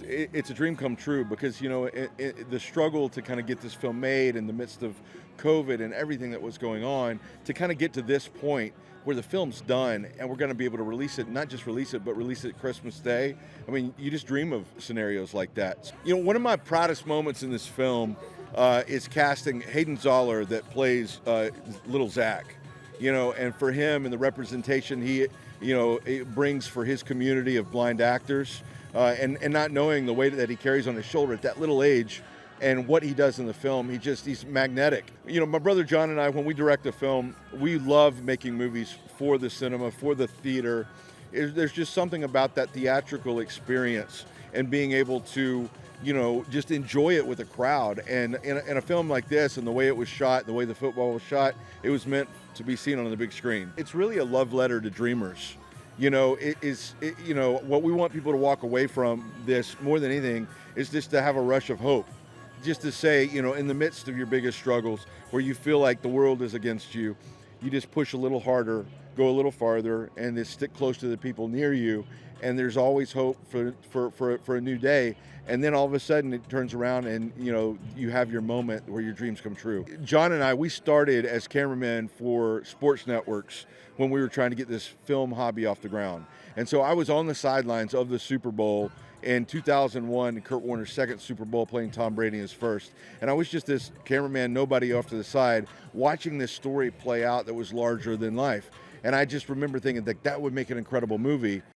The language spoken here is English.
It's a dream come true because, the struggle to kind of get this film made in the midst of COVID and everything that was going on, to kind of get to this point where the film's done and we're going to be able to release it, not just release it, but release it Christmas Day. I mean, you just dream of scenarios like that. One of my proudest moments in this film is casting Hayden Zoller that plays little Zach. And for him and the representation it brings for his community of blind actors, and not knowing the weight that he carries on his shoulder at that little age and what he does in the film, he's magnetic. My brother John and I, when we direct a film, we love making movies for the cinema, for the theater. There's just something about that theatrical experience and being able to just enjoy it with a crowd. And in a film like this, and the way it was shot, the way the football was shot, it was meant to be seen on the big screen. It's really a love letter to dreamers. What we want people to walk away from this more than anything is just to have a rush of hope. Just to say, in the midst of your biggest struggles, where you feel like the world is against you, you just push a little harder, go a little farther, and just stick close to the people near you. And there's always hope for a new day. And then all of a sudden it turns around and, you have your moment where your dreams come true. John and I, we started as cameramen for sports networks when we were trying to get this film hobby off the ground. And so I was on the sidelines of the Super Bowl in 2001, Kurt Warner's second Super Bowl, playing Tom Brady in his first. And I was just this cameraman, nobody off to the side, watching this story play out that was larger than life. And I just remember thinking that would make an incredible movie.